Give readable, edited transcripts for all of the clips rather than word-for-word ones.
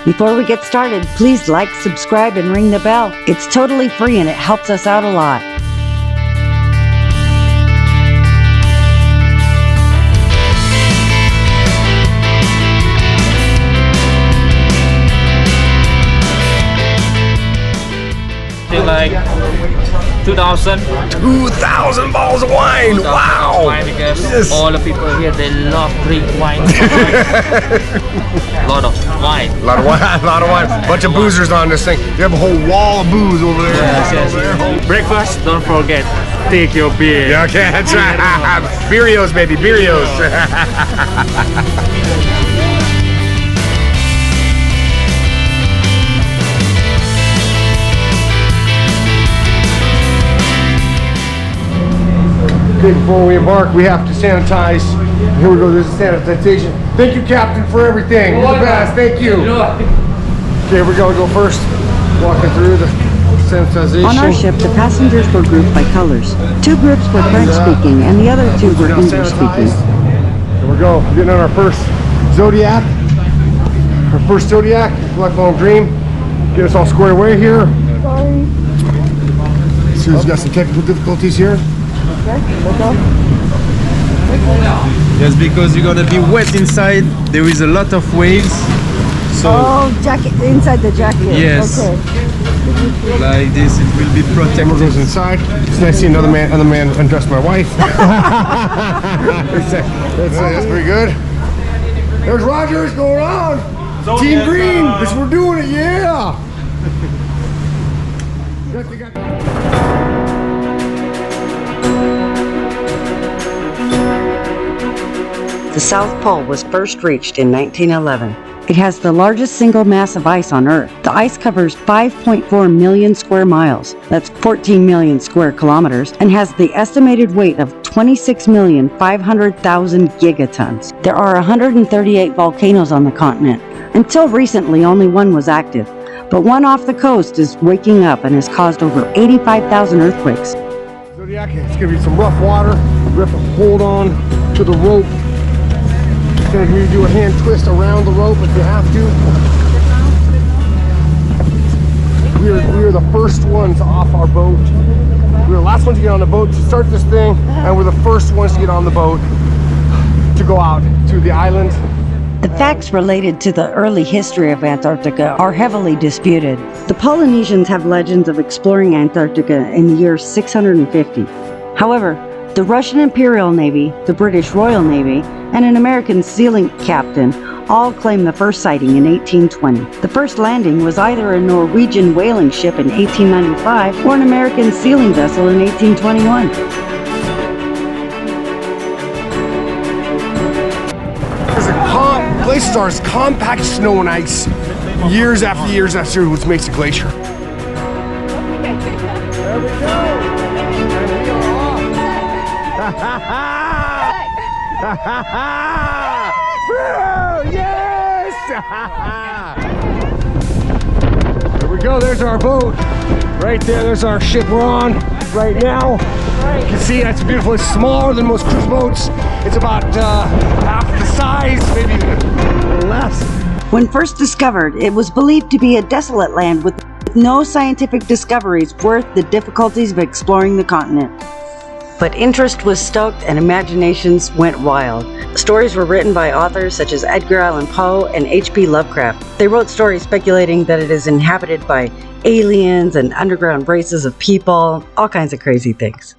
Before we get started, please like, subscribe, and ring the bell. It's totally free and it helps us out a lot. Like 2,000 bottles of wine. Wow. Wine because Yes. all the people here, they love drink wine. Lot of wine. A lot of wine, a lot of wine. Bunch of boozers on this thing. You have a whole wall of booze over there. Yes. Breakfast, don't forget, take your beer. Yeah, okay, that's right. Beerios, baby, Beerios. Okay, before we embark, we have to sanitize. Here we go, there's a sanitization. Thank you, Captain, for everything. You're the best, thank you. Okay, we're gonna go first. Walking through the sanitization. On our ship, the passengers were grouped by colors. 2 groups were French-speaking, and the other 2 were English-speaking. Here we go, we're getting on our first Zodiac. Our first Zodiac, lifelong dream. Get us all squared away here. Sue's got some technical difficulties here. Yes, because you're gonna be wet inside. There is a lot of waves. So jacket inside the jacket. yes, like this, it will be Camera protected. goes inside. It's nice to see another man undress my wife. that's pretty good. There's Rogers going on. Team Green, this we're doing it, yeah. The South Pole was first reached in 1911. It has the largest single mass of ice on Earth. The ice covers 5.4 million square miles, that's 14 million square kilometers, and has the estimated weight of 26,500,000 gigatons. There are 138 volcanoes on the continent. Until recently, only one was active, but one off the coast is waking up and has caused over 85,000 earthquakes. Zodiac, it's gonna be some rough water. We have to hold on to the rope. Gonna do a hand twist around the rope if you have to. We are the first ones off our boat. We were the last ones to get on the boat to start this thing, and we're the first ones to get on the boat to go out to the island. The facts related to the early history of Antarctica are heavily disputed. The Polynesians have legends of exploring Antarctica in the year 650. However, the Russian Imperial Navy, the British Royal Navy, and an American sealing captain all claim the first sighting in 1820. The first landing was either a Norwegian whaling ship in 1895 or an American sealing vessel in 1821. Glaciers are as compact snow and ice years after years after, which makes a glacier. There we go. And we are off. Yes! There we go. There's our boat. Right there. There's our ship we're on right now. You can see that's beautiful. It's smaller than most cruise boats. It's about half the size, maybe less. When first discovered, it was believed to be a desolate land with no scientific discoveries worth the difficulties of exploring the continent. But interest was stoked and imaginations went wild. Stories were written by authors such as Edgar Allan Poe and H.P. Lovecraft. They wrote stories speculating that it is inhabited by aliens and underground races of people, all kinds of crazy things.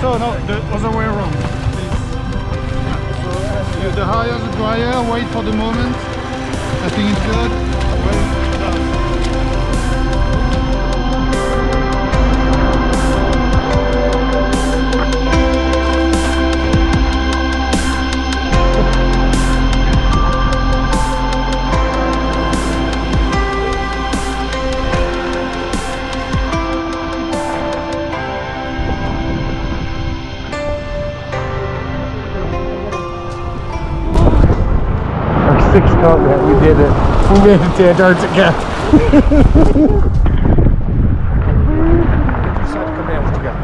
So no, the other way around, please. So, the higher the dryer, wait for the moment. I think it's good. Well done. Sixth continent, we did it. We made it to Antarctica.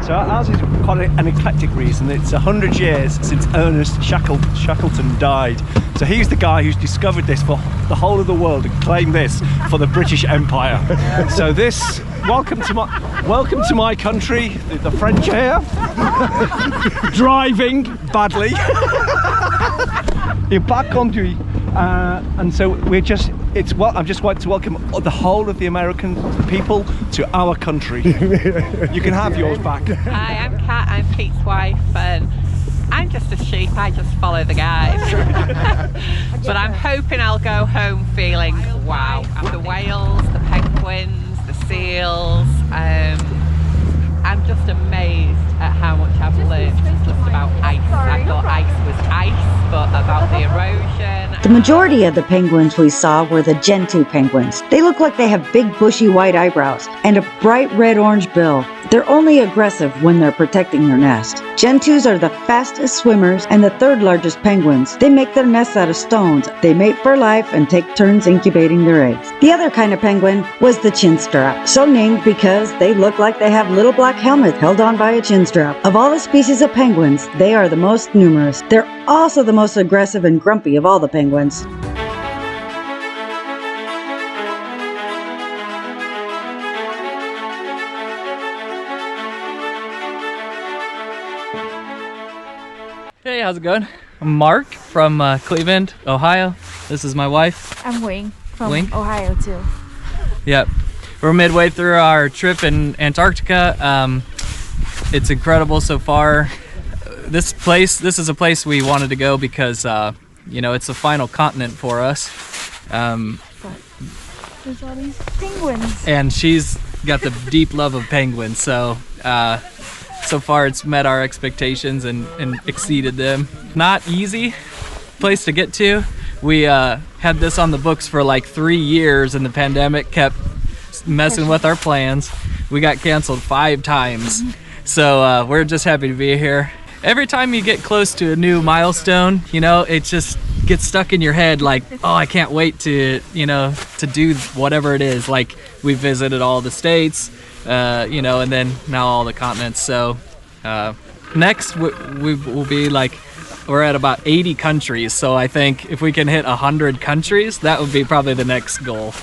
So ours is quite an eclectic reason. It's 100 years since Ernest Shackleton died. So he's the guy who's discovered this for the whole of the world and claimed this for the British Empire. So this, welcome to my country, the French here, driving badly. In bad country. And so I'm just want to welcome the whole of the American people to our country. You can have yours back. Hi, I'm Kat, I'm Pete's wife, and I'm just a sheep, I just follow the guide. But I'm hoping I'll go home feeling wow. The whales, the penguins, the seals, I'm just amazed at how much I've learned just about ice. I thought ice was ice, but about the erosion. The majority of the penguins we saw were the Gentoo penguins. They look like they have big bushy white eyebrows and a bright red-orange bill. They're only aggressive when they're protecting their nest. Gentoos are the fastest swimmers and the third largest penguins. They make their nests out of stones. They mate for life and take turns incubating their eggs. The other kind of penguin was the chin strap, so named because they look like they have little black helmets held on by a chin strap. Of all the species of penguins, they are the most numerous. They're also the most aggressive and grumpy of all the penguins. Hey, how's it going? I'm Mark from Cleveland, Ohio. This is my wife. I'm Wing from Wing? Ohio too. Yep. We're midway through our trip in Antarctica. It's incredible so far. This is a place we wanted to go because, you know, it's the final continent for us. There's all these penguins. And she's got the deep love of penguins, so so far it's met our expectations and exceeded them. Not easy place to get to. We had this on the books for like 3 years and the pandemic kept messing with our plans. We got canceled 5 times. So we're just happy to be here. Every time you get close to a new milestone, you know, it just gets stuck in your head like, oh, I can't wait to, you know, to do whatever it is. Like we visited all the states, you know, and then now all the continents. So next we will be like, we're at about 80 countries. So I think if we can hit 100 countries, that would be probably the next goal.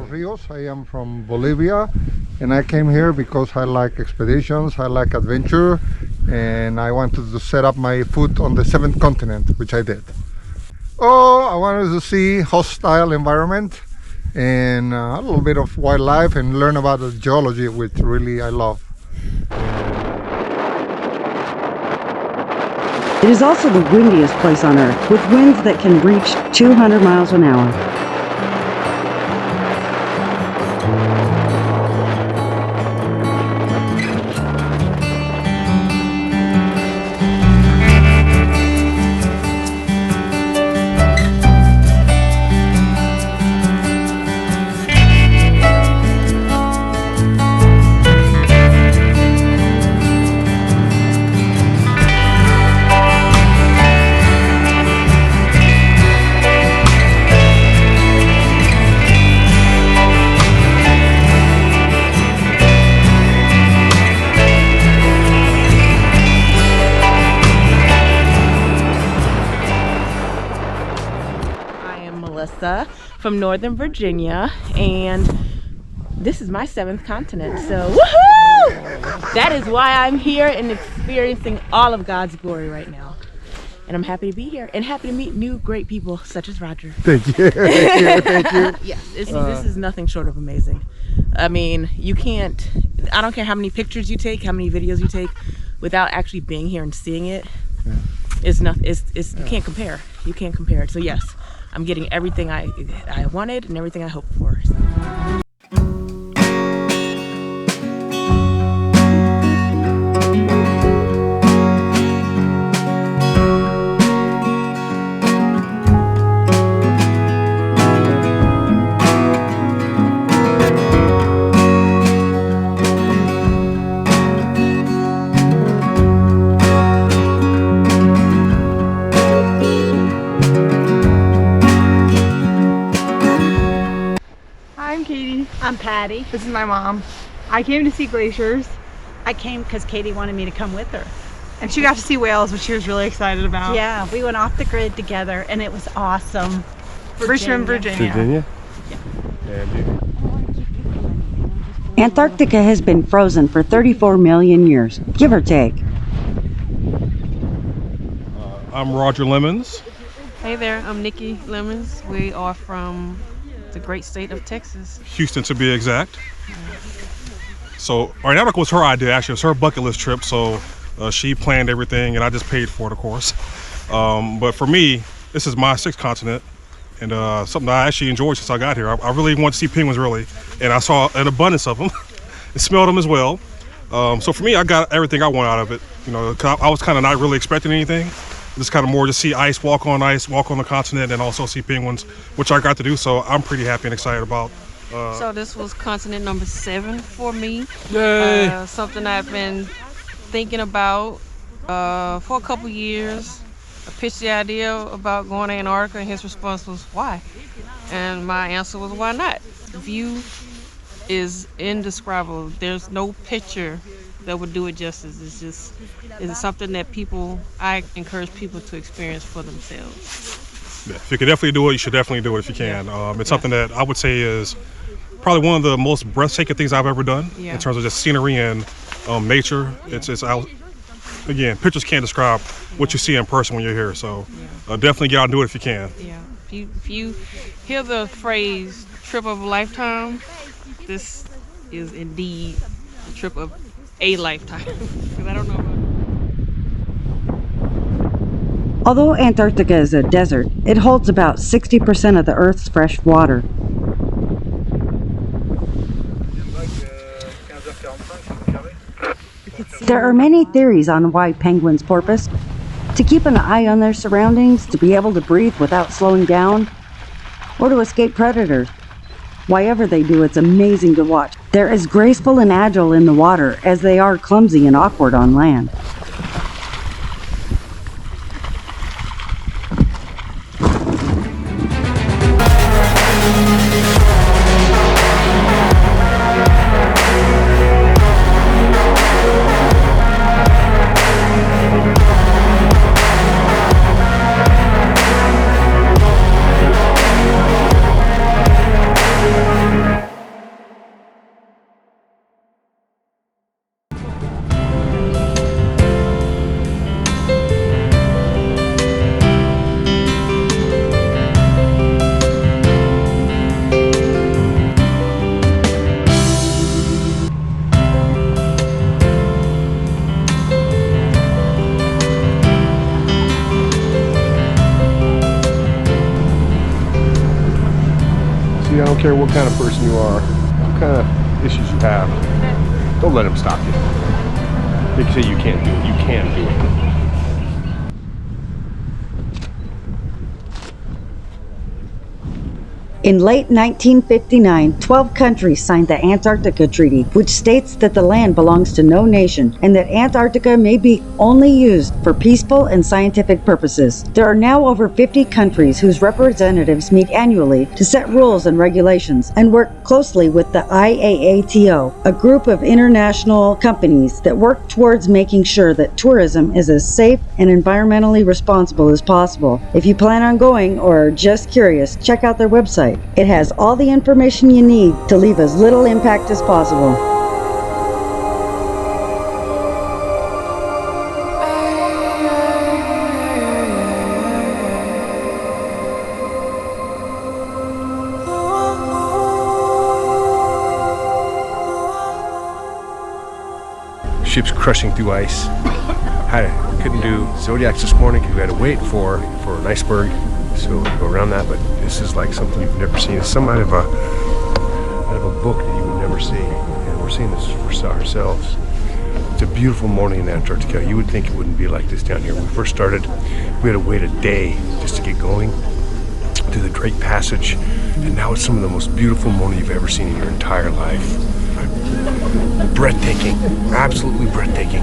Rios. I am from Bolivia and I came here because I like expeditions, I like adventure, and I wanted to set up my foot on the 7th continent, which I did. Oh, I wanted to see hostile environment and a little bit of wildlife and learn about the geology, which really I love. It is also the windiest place on Earth, with winds that can reach 200 miles an hour. Melissa from Northern Virginia, and this is my 7th continent, so woohoo! That is why I'm here and experiencing all of God's glory right now. And I'm happy to be here and happy to meet new great people such as Roger. Thank you. Thank you. Thank you. Yes, this is nothing short of amazing. I mean, you can't, I don't care how many pictures you take, how many videos you take, without actually being here and seeing it. It's nothing. You can't compare. You can't compare it. So yes, I'm getting everything I wanted and everything I hoped for. So. I'm Patty. This is my mom. I came to see glaciers. I came because Katie wanted me to come with her. And she got to see whales, which she was really excited about. Yeah, we went off the grid together and it was awesome. Richmond, Virginia. Antarctica has been frozen for 34 million years, give or take. I'm Roger Lemons. Hey there, I'm Nikki Lemons. We are from the great state of Texas. Houston to be exact. So Antarctica was her idea, actually. It was her bucket list trip, so she planned everything and I just paid for it, of course. But for me, this is my 6th continent and something that I actually enjoyed since I got here. I really wanted to see penguins, really, and I saw an abundance of them and smelled them as well. So for me, I got everything I want out of it. You know, 'cause I was kind of not really expecting anything. Just kind of more to see ice, walk on the continent, and also see penguins, which I got to do. So I'm pretty happy and excited about. So this was continent number 7 for me. Yay! Something I've been thinking about for a couple years. I pitched the idea about going to Antarctica, and his response was, why? And my answer was, why not? The view is indescribable. There's no picture that would do it justice. It's something that I encourage people to experience for themselves. Yeah, if you can definitely do it, you should definitely do it if you can. It's something that I would say is probably one of the most breathtaking things I've ever done in terms of just scenery and nature. It's out. Again, pictures can't describe what you see in person when you're here. So definitely get out and do it if you can. Yeah. If you hear the phrase "trip of a lifetime," this is indeed the trip of a lifetime. Because I don't know. Although Antarctica is a desert, it holds about 60% of the Earth's fresh water. There are many theories on why penguins porpoise. To keep an eye on their surroundings, to be able to breathe without slowing down, or to escape predators. Whyever they do, it's amazing to watch. They're as graceful and agile in the water as they are clumsy and awkward on land. I don't care what kind of person you are, what kind of issues you have, don't let them stop you. They can say you can't do it. You can do it. In late 1959, 12 countries signed the Antarctica Treaty, which states that the land belongs to no nation and that Antarctica may be only used for peaceful and scientific purposes. There are now over 50 countries whose representatives meet annually to set rules and regulations and work closely with the IAATO, a group of international companies that work towards making sure that tourism is as safe and environmentally responsible as possible. If you plan on going or are just curious, check out their website. It has all the information you need to leave as little impact as possible. Ship's crushing through ice. Couldn't do Zodiacs this morning because we had to wait for an iceberg, so we go around that. But this is like something you've never seen. It's some out of a book that you would never see, and we're seeing this for ourselves. It's a beautiful morning in Antarctica. You would think it wouldn't be like this down here. When we first started, we had to wait a day just to get going through the Drake Passage, and now it's some of the most beautiful morning you've ever seen in your entire life. Breathtaking, absolutely breathtaking.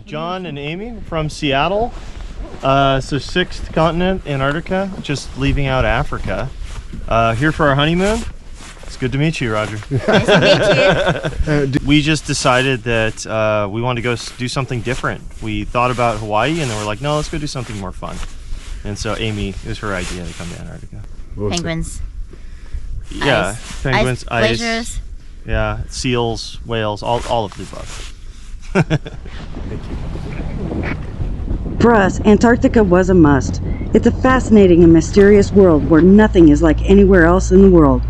John and Amy from Seattle. So 6th continent, Antarctica, just leaving out Africa. Here for our honeymoon. It's good to meet you, Roger. Nice to meet you. We just decided that we wanted to go do something different. We thought about Hawaii and then we're like, no, let's go do something more fun. And so Amy, it was her idea to come to Antarctica. Penguins. Yeah, Ice. penguins, ice. Glaciers. Yeah, seals, whales, all of the above. Thank you. For us, Antarctica was a must. It's a fascinating and mysterious world where nothing is like anywhere else in the world.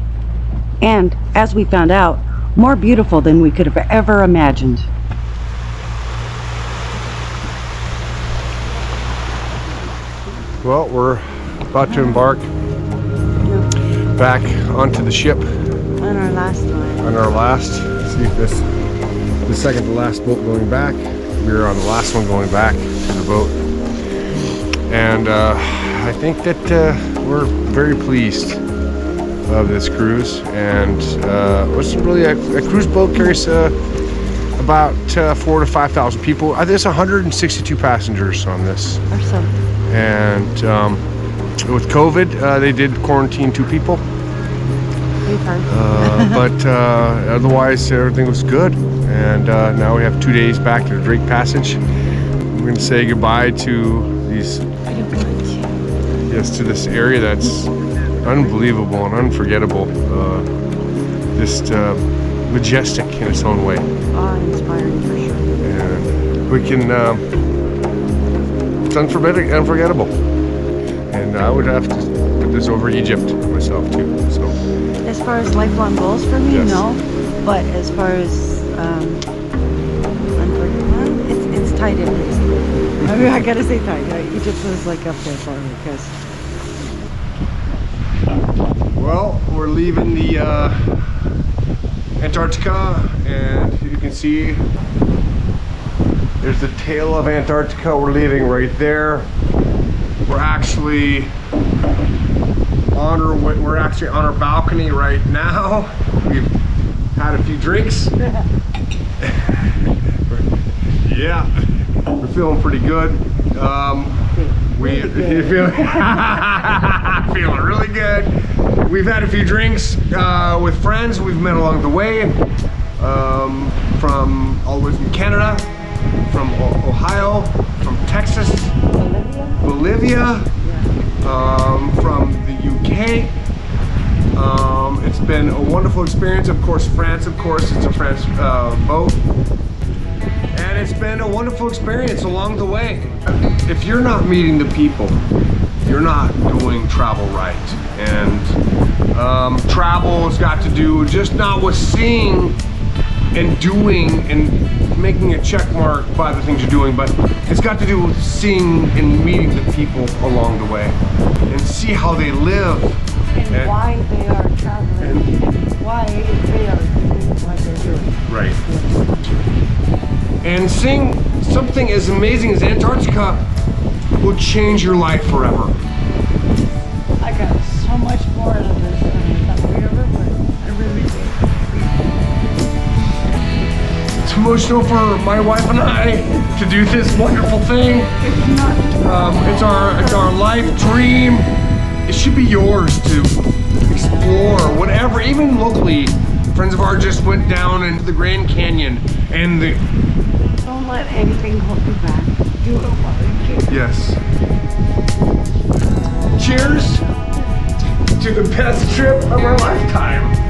And, as we found out, more beautiful than we could have ever imagined. Well, we're about to embark back onto the ship. On our last one. On our last. See if this the second to last boat going back. We're on the last one going back to the boat. And I think that we're very pleased of this cruise. And what's really a cruise boat carries about 4,000 to 5,000 people. There's 162 passengers on this. Or something. And with COVID, they did quarantine 2 people. But otherwise, everything was good. And now we have 2 days back to the Drake Passage. We're going to say goodbye to these, to this area that's unbelievable and unforgettable. Just majestic in its own way. Awe-inspiring for sure. And we can, it's unforgettable. And I would have to put this over Egypt myself too. So. As far as lifelong goals for me, Yes. no. But as far as it's tied in. I mean, I gotta say tied. Egypt was like up there for me because. Well, we're leaving the Antarctica, and you can see there's the tail of Antarctica. We're leaving right there. We're actually on our balcony right now. We've had a few drinks. Yeah, we're feeling pretty good. We're feeling really good. We've had a few drinks with friends we've met along the way, from all the way from Canada, from Ohio, from Texas, Bolivia, from the UK. It's been a wonderful experience. Of course, France, it's a French boat. And it's been a wonderful experience along the way. If you're not meeting the people, you're not doing travel right. And travel has got to do just not with seeing and doing and making a check mark by the things you're doing, but it's got to do with seeing and meeting the people along the way and see how they live and why they are traveling and why they are doing what they're doing. Right. And seeing something as amazing as Antarctica will change your life forever. I got so much more out of this than I thought we ever would. I really did. It's emotional for my wife and I to do this wonderful thing. It's our life dream. It should be yours to explore whatever, even locally. Friends of ours just went down into the Grand Canyon and the... Don't let anything hold you back. Do it while you can. Yes. Cheers to the best trip of our lifetime.